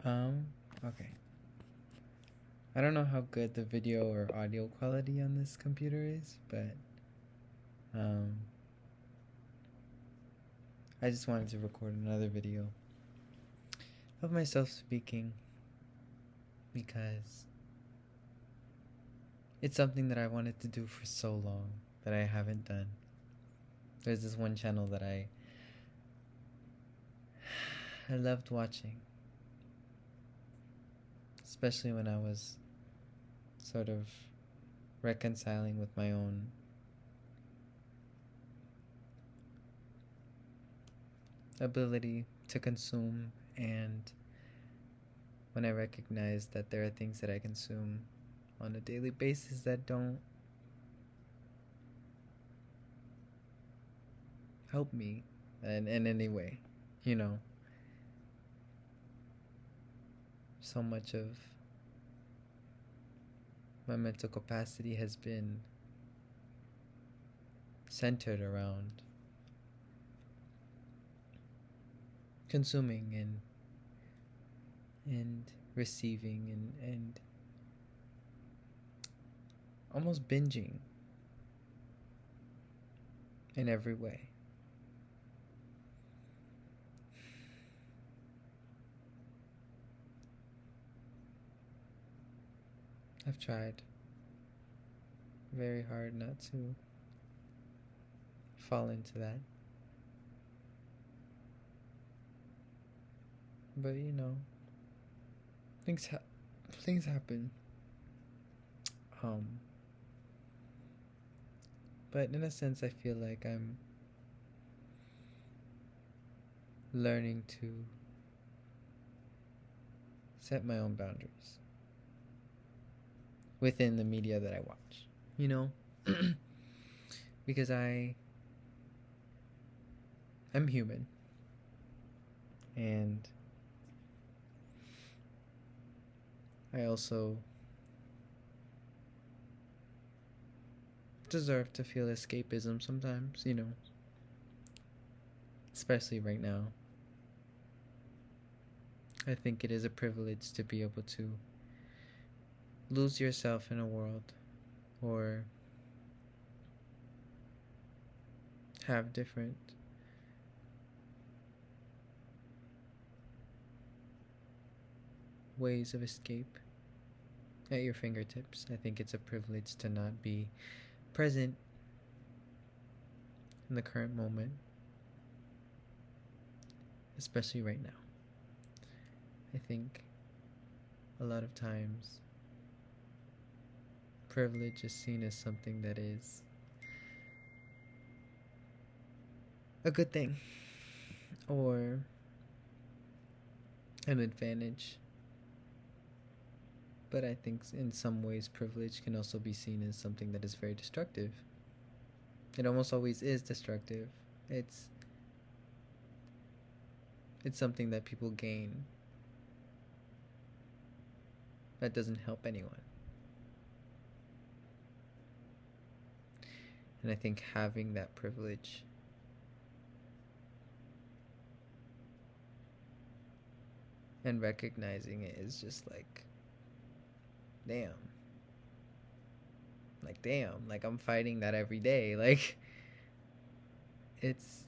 Um, okay. I don't know how good the video or audio quality on this computer is, but um, I just wanted to record another video of myself speaking because it's something that I wanted to do for so long that I haven't done. There's this one channel that I loved watching, especially when I was sort of reconciling with my own ability to consume, and when I recognized that there are things that I consume on a daily basis that don't help me in any way. You know, so much of my mental capacity has been centered around consuming and receiving and almost binging in every way. I've tried very hard not to fall into that. But you know, things happen. Um, but in a sense, I feel like I'm learning to set my own boundaries within the media that I watch. You know, because I'm human, and I also deserve to feel escapism sometimes, you know, especially right now. I think it is a privilege to be able to lose yourself in a world or have different ways of escape at your fingertips. I think it's a privilege to not be present in the current moment, especially right now. I think a lot of times privilege is seen as something that is a good thing or an advantage. But I think in some ways privilege can also be seen as something that is very destructive. It almost always is destructive. It's it's something that people gain that doesn't help anyone. And I think having that privilege and recognizing it is just like, damn. Like, damn. Like, I'm fighting that every day. Like, it's.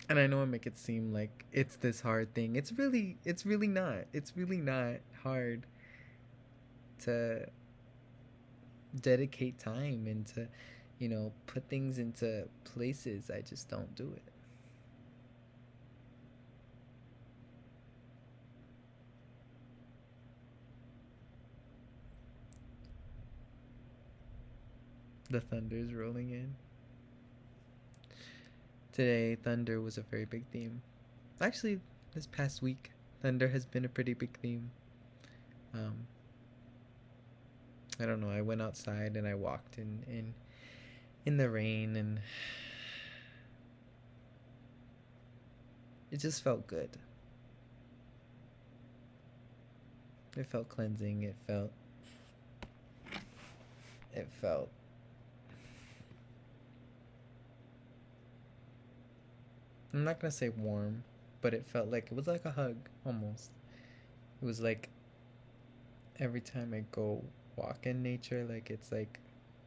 And I know I make it seem like it's this hard thing. It's really not. It's really not hard to dedicate time and to, you know, put things into places. I just don't do it. The thunder's rolling in. Today, thunder was a very big theme. Actually, this past week, thunder has been a pretty big theme. Um, I don't know. I went outside and I walked in the rain, and it just felt good. It felt cleansing. It felt I'm not gonna say warm, but it felt like it was like a hug almost. It was like every time I go walk in nature, like it's like,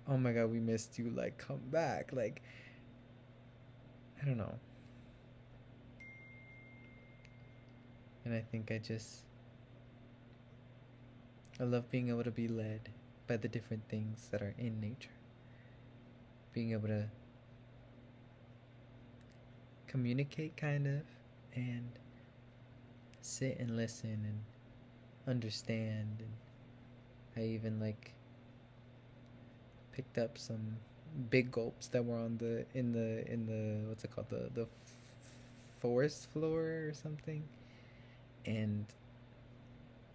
oh my god, we missed you, like come back. Like, I don't know. And I think I love being able to be led by the different things that are in nature. Being able to communicate kind of, and sit and listen and understand. And I even like picked up some big gulps that were on the in the what's it called, the forest floor or something. And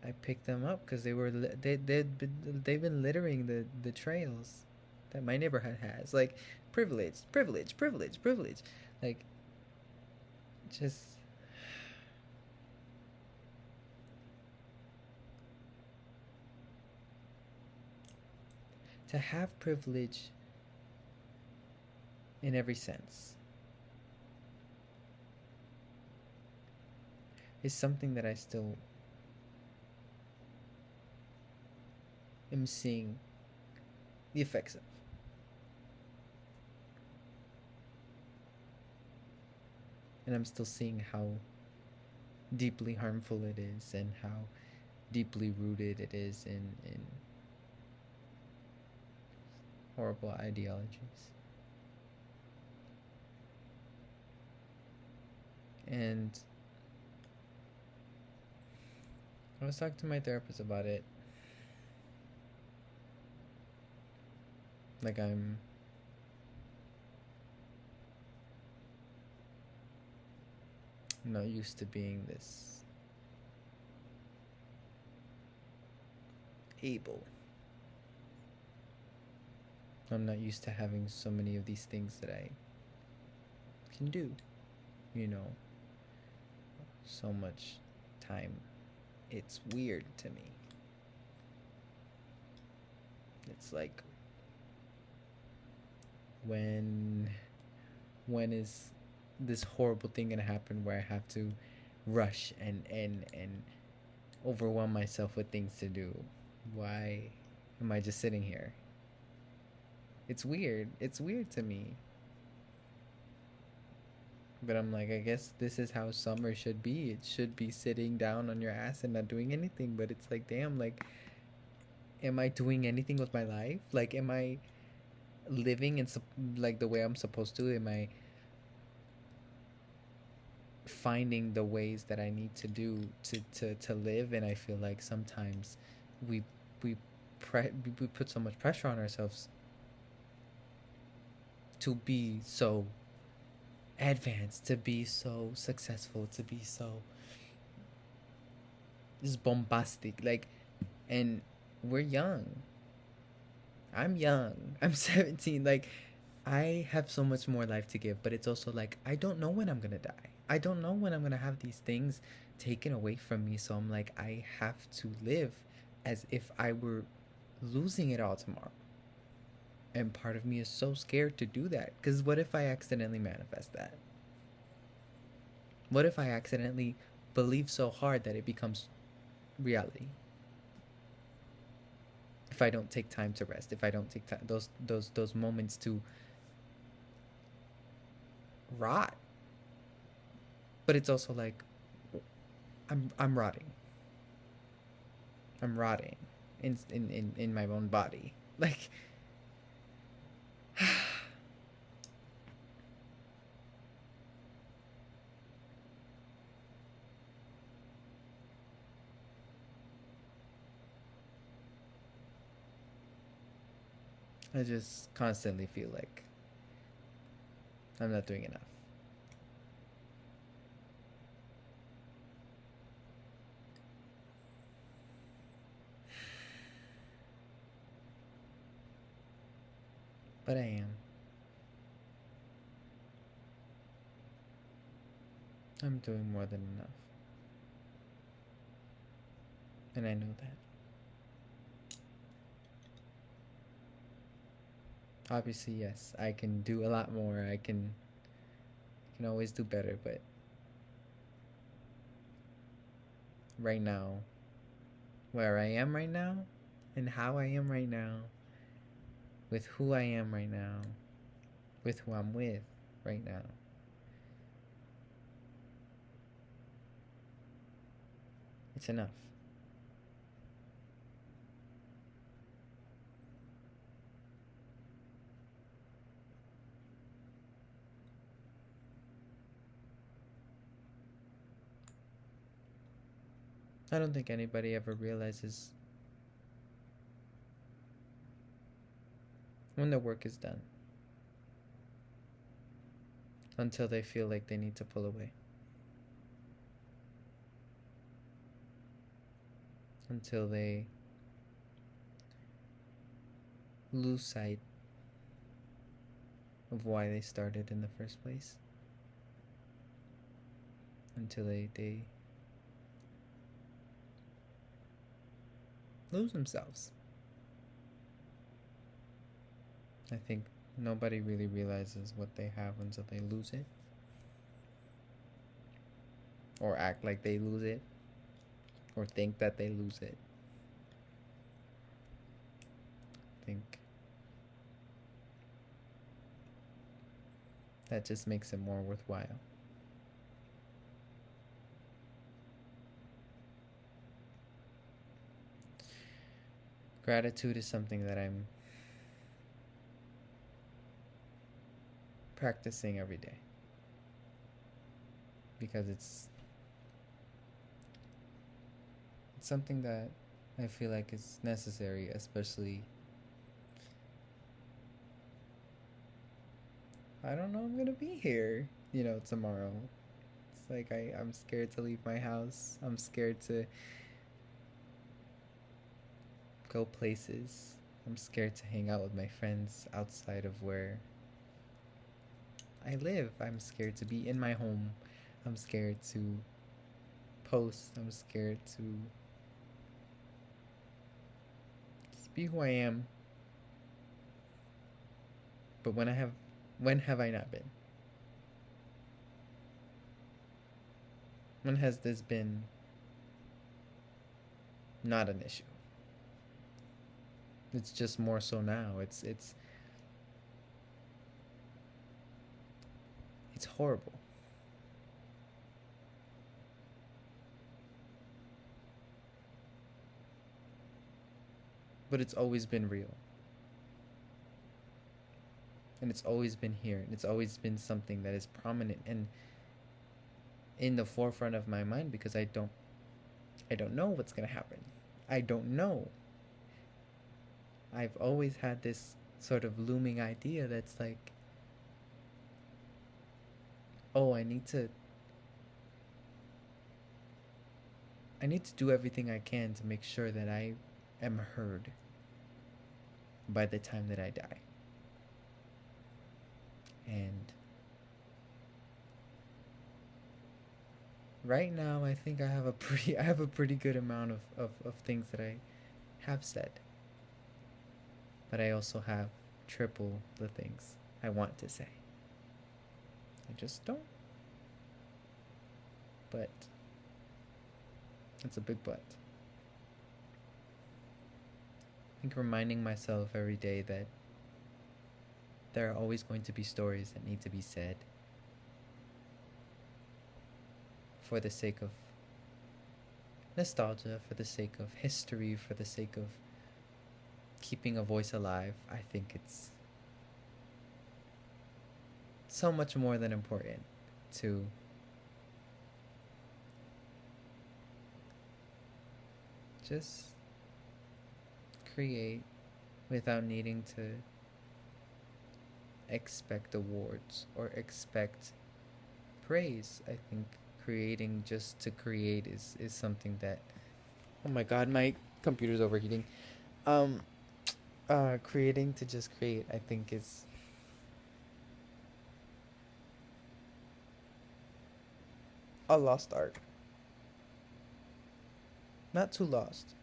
I picked them up because they've been littering the trails that my neighborhood has. Like, privilege, privilege, privilege, privilege. Like, just to have privilege in every sense is something that I still am seeing the effects of. And I'm still seeing how deeply harmful it is and how deeply rooted it is in horrible ideologies. And I was talking to my therapist about it. Like, I'm not used to being this able. I'm not used to having so many of these things that I can do, you know, so much time. It's weird to me. It's like, when is this horrible thing gonna happen where I have to rush and overwhelm myself with things to do? Why am I just sitting here? It's weird. It's weird to me. But I'm like, I guess this is how summer should be. It should be sitting down on your ass and not doing anything. But it's like, damn, like, am I doing anything with my life? Like, am I living in like the way I'm supposed to? Am I finding the ways that I need to do to live? And I feel like sometimes we we we put so much pressure on ourselves to be so advanced, to be so successful, to be so just bombastic. Like, and we're young. I'm young. I'm 17. Like, I have so much more life to give, but it's also like, I don't know when I'm gonna die. I don't know when I'm gonna have these things taken away from me. So I'm like, I have to live as if I were losing it all tomorrow. And part of me is so scared to do that. Because what if I accidentally manifest that? What if I accidentally believe so hard that it becomes reality? If I don't take time to rest, if I don't take time, those moments to rot. But it's also like, I'm rotting. I'm rotting in my own body. Like, I just constantly feel like I'm not doing enough. But I am. I'm doing more than enough. And I know that. Obviously, yes, I can do a lot more. I can can always do better, but right now, where I am right now, and how I am right now, with who I am right now, with who I'm with right now, it's enough. I don't think anybody ever realizes when the work is done until they feel like they need to pull away. Until they lose sight of why they started in the first place. Until they lose themselves. I think nobody really realizes what they have until they lose it. Or act like they lose it. Or think that they lose it. I think that just makes it more worthwhile. Gratitude is something that I'm practicing every day because it's something that I feel like is necessary, especially I don't know I'm gonna be here, tomorrow. It's like I'm scared to leave my house. I'm scared to go places. I'm scared to hang out with my friends outside of where I live. I'm scared to be in my home. I'm scared to post. I'm scared to just be who I am. But when have I not been? When has this been not an issue? It's just more so now. It's horrible. But it's always been real. And it's always been here. And it's always been something that is prominent and in the forefront of my mind because I don't know what's going to happen. I don't know. I've always had this sort of looming idea that's like, oh, I need to do everything I can to make sure that I am heard by the time that I die. And right now I think I have a pretty good amount of things that I have said. But I also have triple the things I want to say. I just don't. But it's a big but. I think reminding myself every day that there are always going to be stories that need to be said for the sake of nostalgia, for the sake of history, for the sake of keeping a voice alive. I think it's so much more than important to just create without needing to expect awards or expect praise. I think creating just to create is something that, oh my god, my computer's overheating. Creating to just create, I think, is a lost art. Not too lost,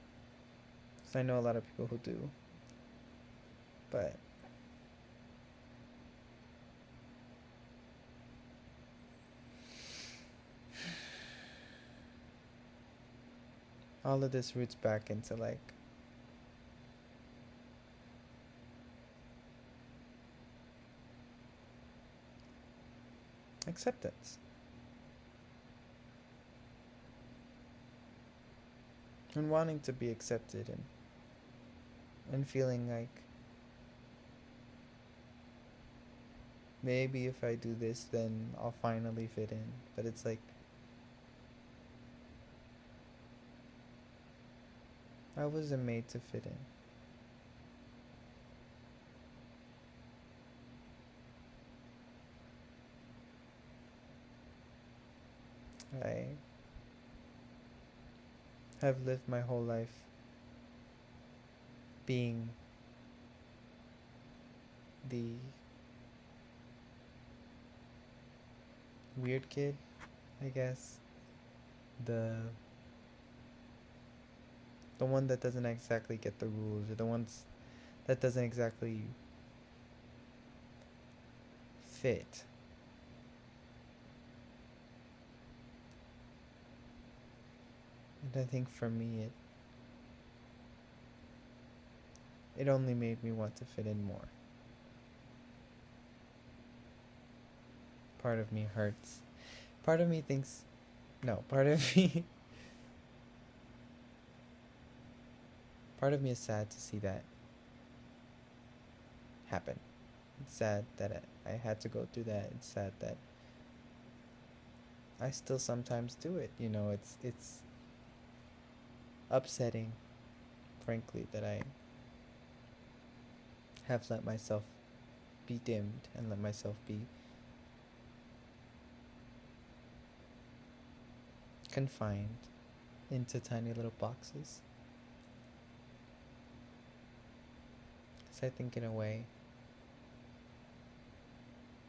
because I know a lot of people who do. But all of this roots back into like acceptance and wanting to be accepted, and feeling like maybe if I do this then I'll finally fit in. But it's like I wasn't made to fit in. I have lived my whole life being the weird kid, I guess. The one that doesn't exactly get the rules, or the ones that doesn't exactly fit. And I think for me it only made me want to fit in more. Part of me hurts. Part of me thinks no, part of me part of me is sad to see that happen. It's sad that I had to go through that. It's sad that I still sometimes do it. You know, it's upsetting, frankly, that I have let myself be dimmed and let myself be confined into tiny little boxes. So I think in a way,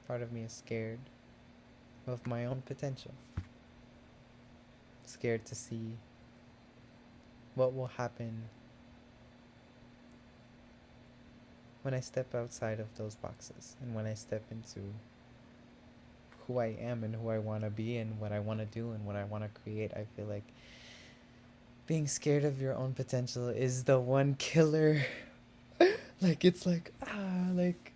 part of me is scared of my own potential. Scared to see what will happen when I step outside of those boxes, and when I step into who I am and who I want to be and what I want to do and what I want to create. I feel like being scared of your own potential is the one killer. Like, it's like, like,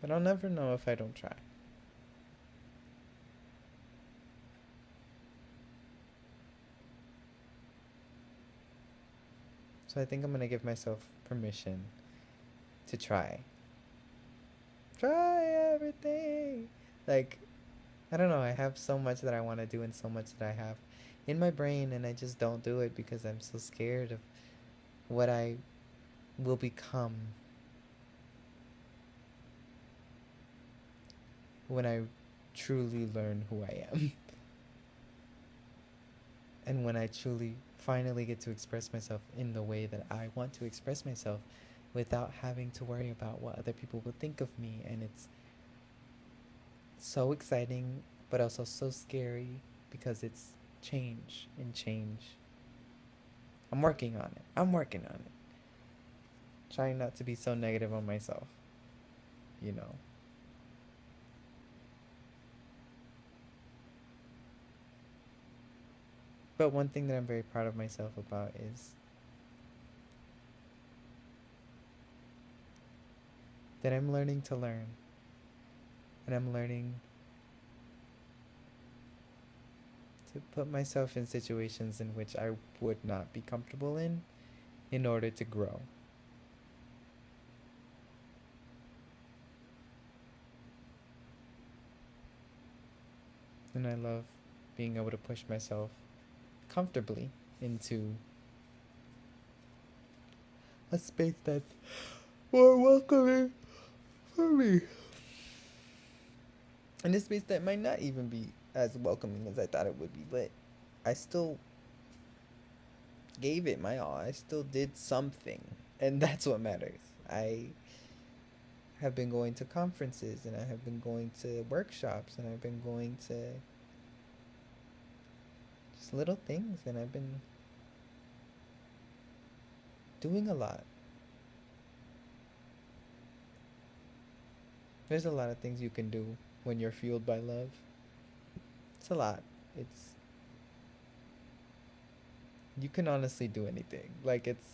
but I'll never know if I don't try. So I think I'm gonna give myself permission to try. Try everything. Like, I don't know, I have so much that I want to do and so much that I have in my brain, and I just don't do it because I'm so scared of what I will become when I truly learn who I am. And when I truly finally get to express myself in the way that I want to express myself without having to worry about what other people will think of me. And it's so exciting, but also so scary because it's change and change. I'm working on it. Trying not to be so negative on myself, you know. But one thing that I'm very proud of myself about is that I'm learning to learn. And I'm learning to put myself in situations in which I would not be comfortable in order to grow. And I love being able to push myself comfortably into a space that's more welcoming for me. And a space that might not even be as welcoming as I thought it would be, but I still gave it my all. I still did something, and that's what matters. I have been going to conferences, and I have been going to workshops, and I've been going to just little things, and I've been doing a lot. There's a lot of things you can do when you're fueled by love. It's a lot. It's you can honestly do anything. Like it's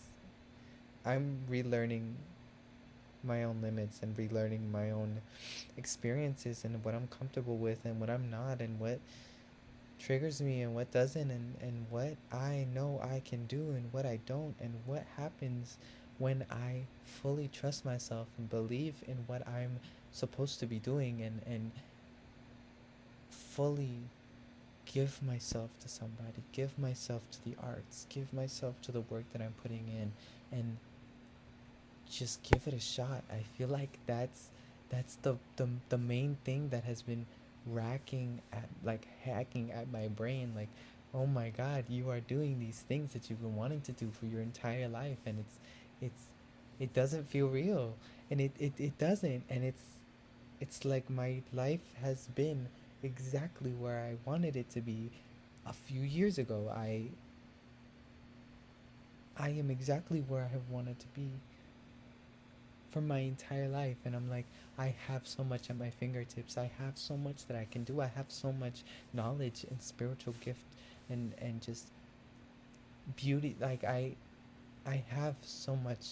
I'm relearning my own limits and relearning my own experiences and what I'm comfortable with and what I'm not and what triggers me and what doesn't and what I know I can do and what I don't and what happens when I fully trust myself and believe in what I'm supposed to be doing and fully give myself to somebody, give myself to the arts, give myself to the work that I'm putting in and just give it a shot. I feel like that's the main thing that has been racking at like hacking at my brain like oh my god, you are doing these things that you've been wanting to do for your entire life and it's it doesn't feel real and it doesn't and it's like my life has been exactly where I wanted it to be a few years ago. I am exactly where I have wanted to be for my entire life and I'm like I have so much at my fingertips. I have so much that I can do. I have so much knowledge and spiritual gift and just beauty like I have so much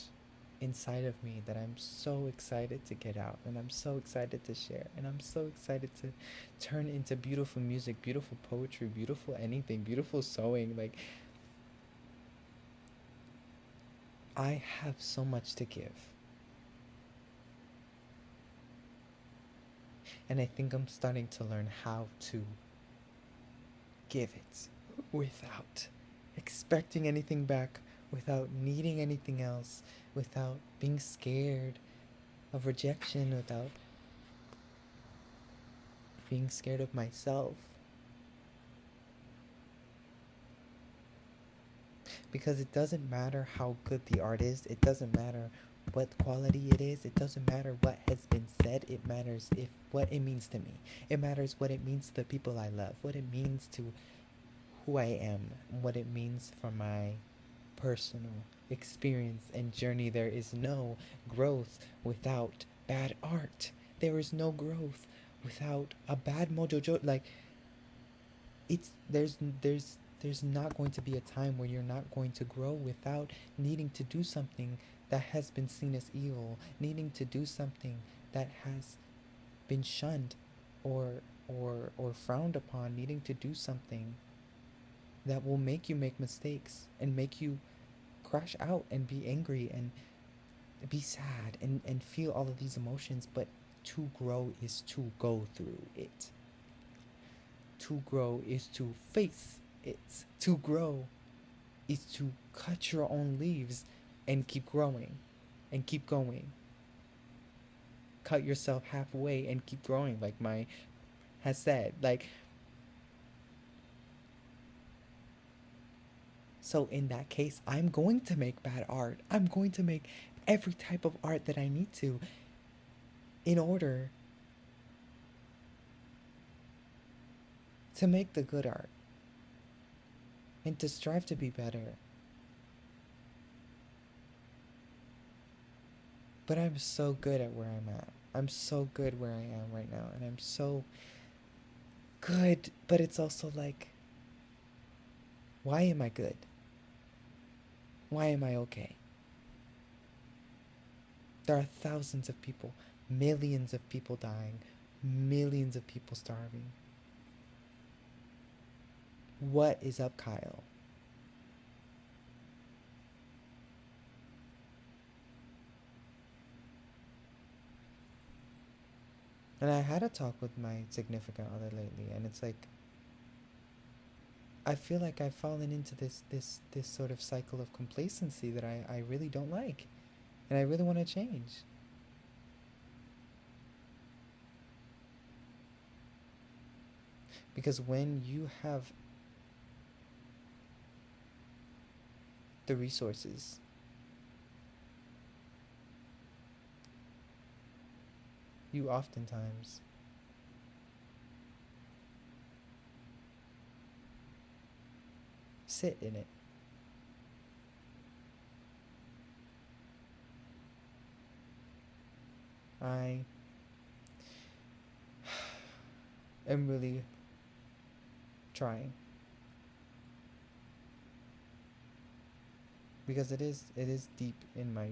inside of me that I'm so excited to get out and I'm so excited to share and I'm so excited to turn into beautiful music, beautiful poetry, beautiful anything, beautiful sewing. Like I have so much to give. And I think I'm starting to learn how to give it without expecting anything back, without needing anything else, without being scared of rejection, without being scared of myself. Because it doesn't matter how good the art is, it doesn't matter what quality it is, it doesn't matter what has been said, it matters if what it means to me. It matters what it means to the people I love, what it means to who I am, what it means for my personal experience and journey. There is no growth without bad art. There is no growth without a bad mojo. Like it's there's not going to be a time where you're not going to grow without needing to do something that has been seen as evil, needing to do something that has been shunned or frowned upon, needing to do something that will make you make mistakes and make you crash out and be angry and be sad and feel all of these emotions. But to grow is to go through it. To grow is to face it. To grow is to cut your own leaves and keep growing and keep going. Cut yourself halfway and keep growing, like my has said. Like, so in that case, I'm going to make bad art. I'm going to make every type of art that I need to in order to make the good art and to strive to be better. But I'm so good at where I'm at. I'm so good where I am right now. And I'm so good. But it's also like, why am I good? Why am I okay? There are thousands of people, millions of people dying, millions of people starving. What is up, Kyle? And I had a talk with my significant other lately, and it's like I feel like I've fallen into this sort of cycle of complacency that I really don't like, and I really want to change. Because when you have the resources, you oftentimes sit in it. I am really trying, because it is deep in my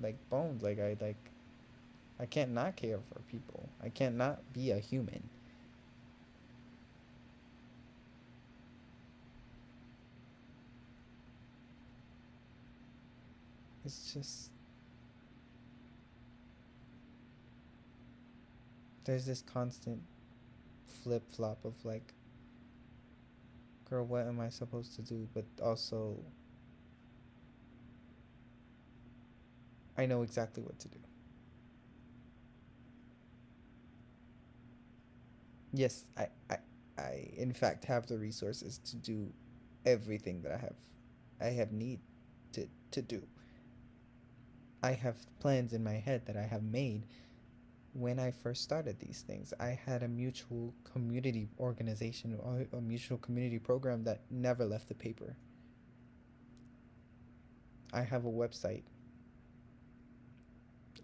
like bones. I can't not care for people. I can't not be a human. It's just there's this constant flip flop of like, girl, what am I supposed to do? But also, I know exactly what to do. Yes, I in fact have the resources to do everything that I have need to do. I have plans in my head that I have made. When I first started these things, I had a mutual community organization or a mutual community program that never left the paper. I have a website.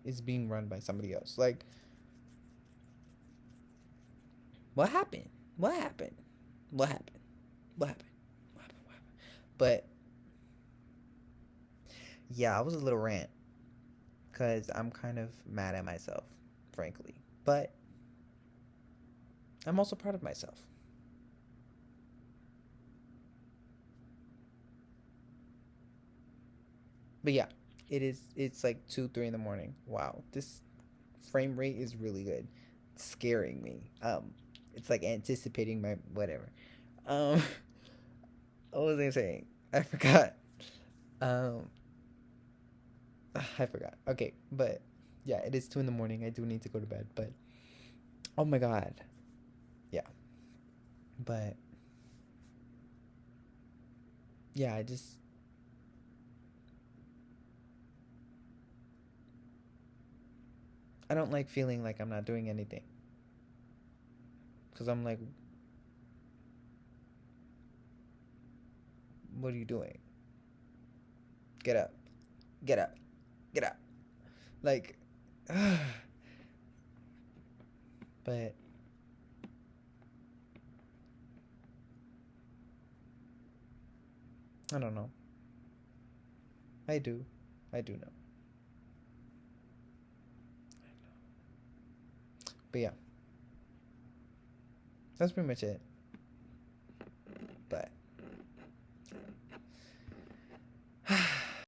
It's being run by somebody else. Like, what happened? What happened? What happened? What happened? What happened? What happened? But yeah, I was a little rant because I'm kind of mad at myself, frankly. But I'm also proud of myself. But yeah, it's like 2, 3 in the morning. Wow, this frame rate is really good. It's scaring me. It's like anticipating my whatever. Um, what was I saying? I forgot. Um, I forgot. Okay, but yeah, it is 2 in the morning. I do need to go to bed, but oh my god, yeah. But yeah, I don't like feeling like I'm not doing anything, because I'm like, what are you doing? Get up, get up, get up. Like, but I don't know. I do, I do know. But yeah, that's pretty much it. But